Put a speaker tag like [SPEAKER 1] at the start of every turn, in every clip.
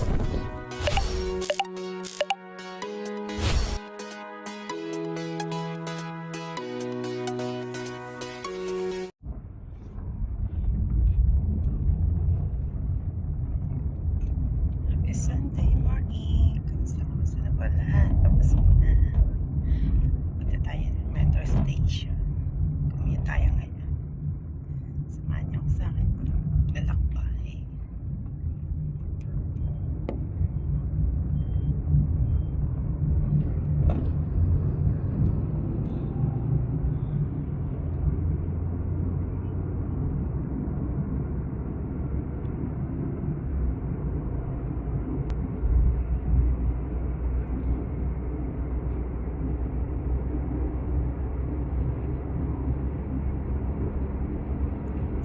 [SPEAKER 1] Happy Sunday morning. Kamusta na po lahat? Papasok ko na. Punta tayo ng metro station. Commute tayo ngayon. Samahan niyo ako sa akin. Lalakbay.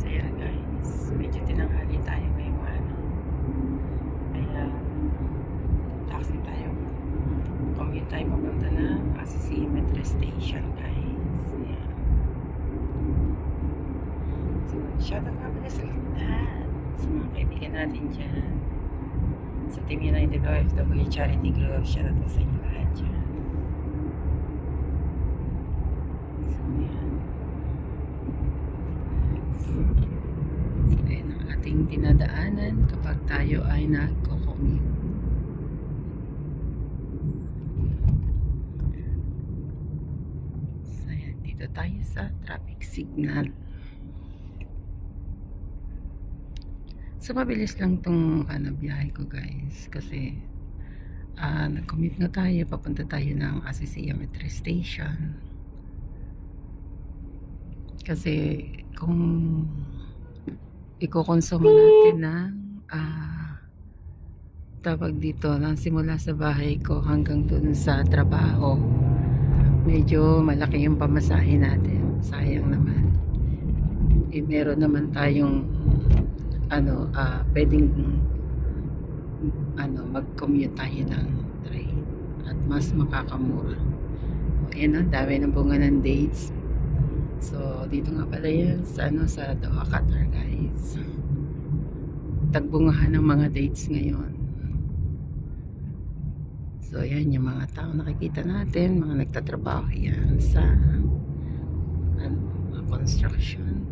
[SPEAKER 1] Kaya guys, medyo tinanghali tayo ngayong ano. Kaya taxi tayo. Commute tayo papunta ng ACC Metro Station guys. Ayan. So, shoutout nga pala sa lahat. Sa mga kaibigan natin dyan. Sa Team United OFW Charity Group. Shoutout po sa inyo lahat dyan. So, ayan. Ayan ang ating dinadaanan kapag tayo ay nagko-commute. So, ayan, dito tayo sa traffic signal. So, mabilis lang tong biyahe ko guys. Kasi, nag-commute na tayo. Papunta tayo ng ACC Metro Station. Kasi, kung iko-consume natin ng tawag dito nang simula sa bahay ko hanggang dun sa trabaho, medyo malaki yung pamasahe natin. Sayang naman. Meron naman tayong pwedeng mag-commute tayo ng train at mas makakamura. Ayan, dami ng bunga ng dates. So, dito nga pala yan sa Doha, Qatar guys. Tagbungahan ng mga dates ngayon. So, yan yung mga tao nakikita natin, mga nagtatrabaho yan sa construction.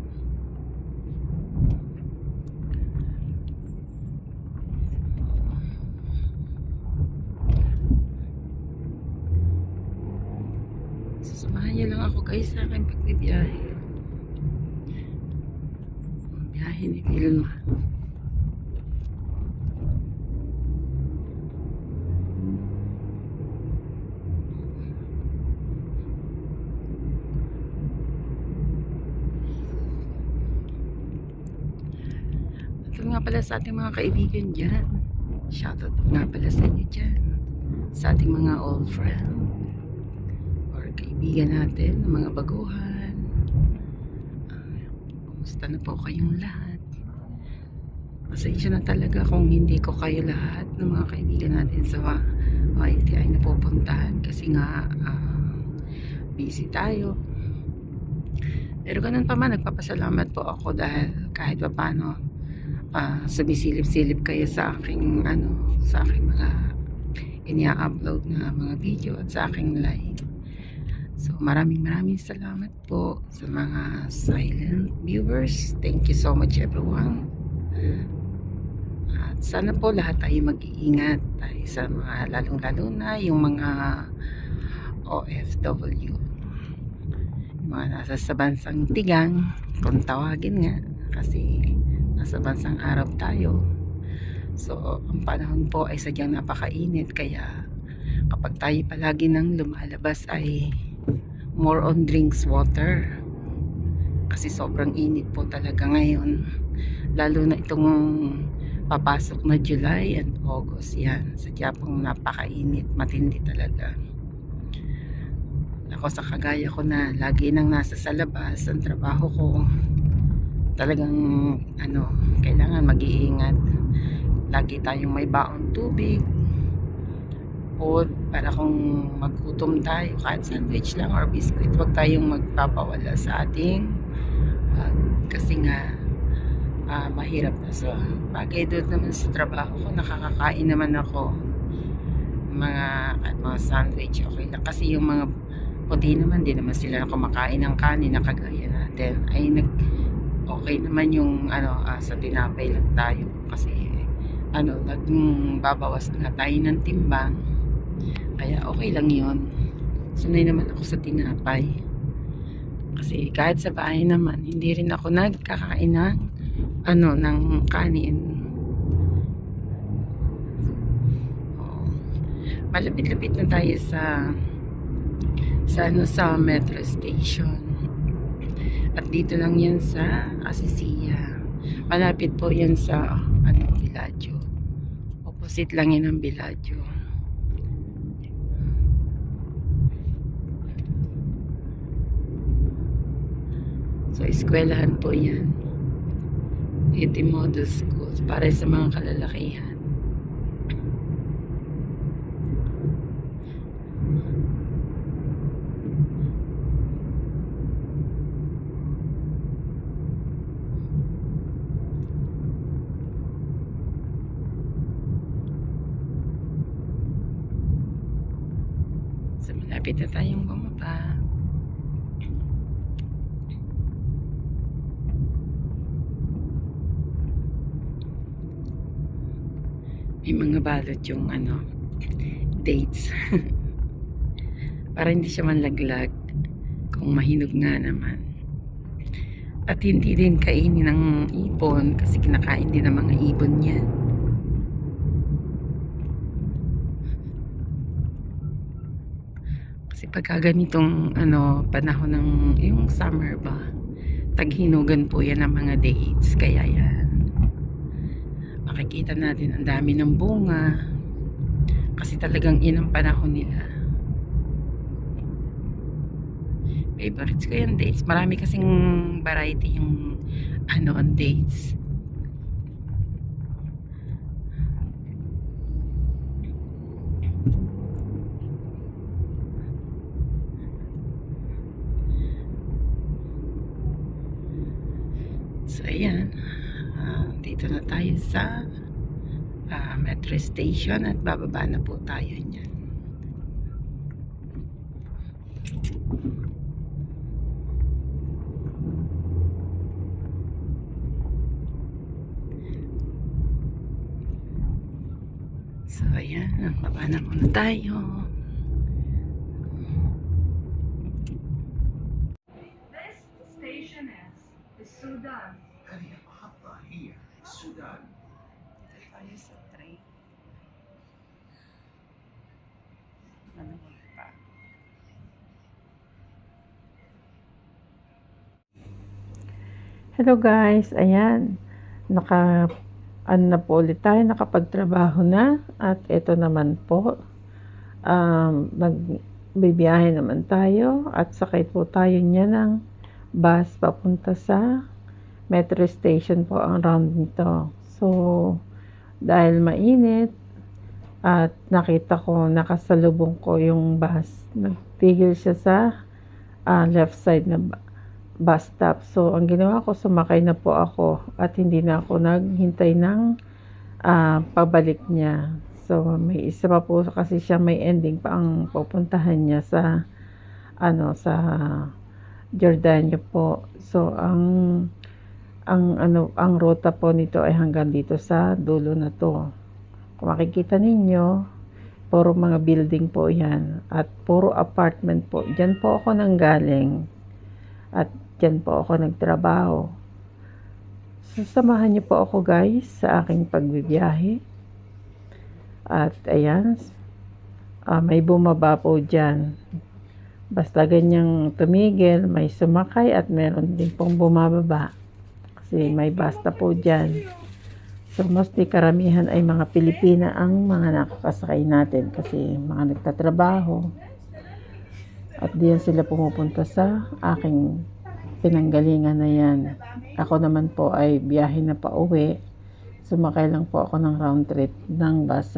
[SPEAKER 1] Samahan niyo lang ako guys sa aking pagbibiyahe. Biyahe ni Vilma. Ito nga pala sa ating mga kaibigan dyan. Shoutout nga pala sa inyo dyan. Sa ating mga old friends. Kaibigan natin, mga baguhan. Kumusta na po kayong lahat? Pasensya na talaga kung hindi ko kayo lahat ng mga kaibigan natin sa YTI na pupuntahan kasi nga busy tayo. Pero ganun pa man, nagpapasalamat po ako dahil kahit pa paano sumisilip-silip kayo sa aking sa aking mga inia-upload na mga video at sa aking live. So, maraming salamat po sa mga silent viewers. Thank you so much everyone. At sana po lahat tayo mag-iingat tayo sa mga lalong-lalo na yung mga OFW. Yung mga nasa sa bansang tigang, kung tawagin nga, kasi nasa bansang Arab tayo. So, ang panahon po ay sadyang napakainit, kaya kapag tayo palagi nang lumalabas ay more on drinks water kasi sobrang init po talaga ngayon, lalo na itong papasok na July and August. Yan, sadya pong napakainit, matindi talaga. Ako sa kagaya ko na lagi nang nasa sa labas ang trabaho ko, talagang kailangan mag-iingat. Lagi tayong may baon tubig, food, para kung magutom tayo, kahit sandwich lang or biscuit, huwag tayong magpapawala sa ating kasi nga mahirap na. So, bagay doon naman sa trabaho ko, nakakakain naman ako mga sandwich, okay lang. Kasi yung mga puti naman, di naman sila kumakain ng kanin na kagaya natin. Ay, okay naman yung sa tinapay lang tayo. Kasi, nagbabawas na tayo ng timbang. Kaya okay lang yun. Sanay naman ako sa tinapay. Kasi kahit sa bahay naman, hindi rin ako nagkakain ng kanin. Malapit-lapit na tayo sa metro station. At dito lang yan sa Asisia. Malapit po yan sa Villaggio. Opposite lang yan ng Villaggio. So, eskwelahan po yan. Iti Model Schools para sa mga kalalakihan. So, malapit na tayong bumaba. May mga balot yung dates. Para hindi siya manlaglag kung mahinog nga naman. At hindi din kainin ng ibon kasi kinakain din ng mga ibon yan. Kasi pagka ganitong panahon ng yung summer ba, taghinugan po yan ng mga dates. Kaya yan, makikita natin ang dami ng bunga kasi talagang yun ang panahon nila. Favorites ko yung dates. Marami kasing variety yung on dates. So ayan, dito na tayo sa metro station at bababa na po tayo niyan. So ayan, baba na muna tayo.
[SPEAKER 2] This station is Sudan.
[SPEAKER 3] Sudan.
[SPEAKER 1] Dito tayo sa train. Ano pa?
[SPEAKER 4] Hello guys, ayan. Na po ulit tayo, nakapagtrabaho na. At ito naman po, magbibiyahe naman tayo. At sakay po tayo niya ng bus papunta sa metro station po ang round nito. So, dahil mainit at nakita ko, nakasalubong ko yung bus. Nagtigil siya sa left side na bus stop. So, ang ginawa ko, sumakay na po ako at hindi na ako naghintay ng pabalik niya. So, may isa pa po kasi siya, may ending pa ang pupuntahan niya sa Jordania po. So, ang ruta po nito ay hanggang dito sa dulo na to. Kung makikita ninyo, puro mga building po yan at puro apartment po. Diyan po ako nanggaling at diyan po ako nagtrabaho. So, samahan niyo po ako guys sa aking pagbibiyahe. At ayan, may bumaba po diyan. Basta ganyang tumigil, may sumakay at meron din pong bumababa. Kasi may basta po dyan. So, mostly karamihan ay mga Pilipina ang mga nakakasakay natin kasi mga nagtatrabaho. At diyan sila pumupunta sa aking pinanggalingan na yan. Ako naman po ay biyahe na pa uwi. Sumakay lang po ako ng round trip ng bus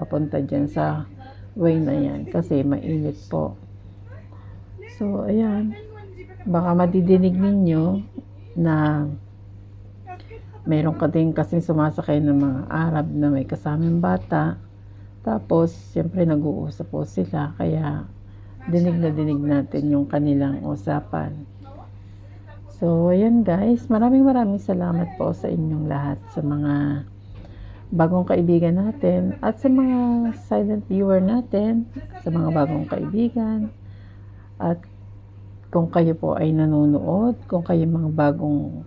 [SPEAKER 4] papunta dyan sa way na yan kasi mainit po. So, ayan. Baka madidinig ninyo na Meron ka din kasing sumasakay ng mga Arab na may kasamang bata. Tapos, siyempre nag-uusap po sila. Kaya, dinig na dinig natin yung kanilang usapan. So, ayan guys. Maraming salamat po sa inyong lahat. Sa mga bagong kaibigan natin. At sa mga silent viewer natin. Sa mga bagong kaibigan. At kung kayo po ay nanonood. Kung kayo mga bagong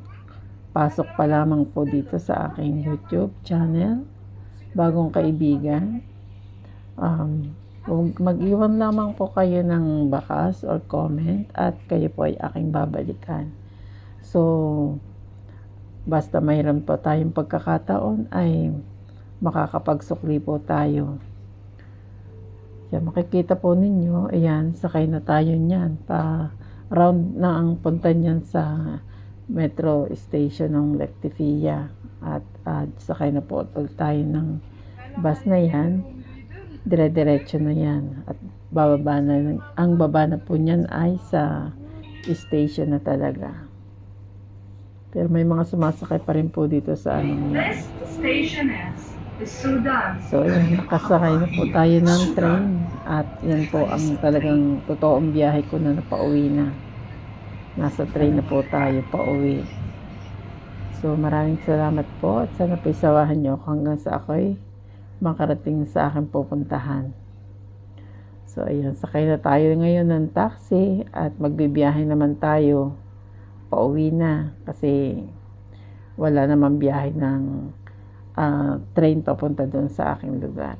[SPEAKER 4] pasok pa lamang po dito sa aking YouTube channel, bagong kaibigan, mag-iwan lamang po kayo ng bakas or comment at kayo po ay aking babalikan. So, basta mayroon po tayong pagkakataon ay makakapagsukli po tayo. So, makikita po ninyo, ayan, sakay na tayo niyan. Round na ang punta niyan sa metro station ng Lectifia at sakay na po tayo ng bus na yan, dire-diretso na yan at bababa na, ang baba na po niyan ay sa station na talaga, pero may mga sumasakay pa rin po dito sa
[SPEAKER 2] This station is Sudan.
[SPEAKER 4] so yan, nakasakay na po tayo ng train at yan po ang talagang totoong biyahe ko na napauwi na. Nasa train na po tayo pa uwi. So, maraming salamat po at sana po isawahan nyo hanggang sa ako'y makarating sa aking pupuntahan. So, ayan, sakay na tayo ngayon ng taxi at magbibiyahe naman tayo pa uwi na kasi wala naman biyahe ng train papunta doon sa aking lugar.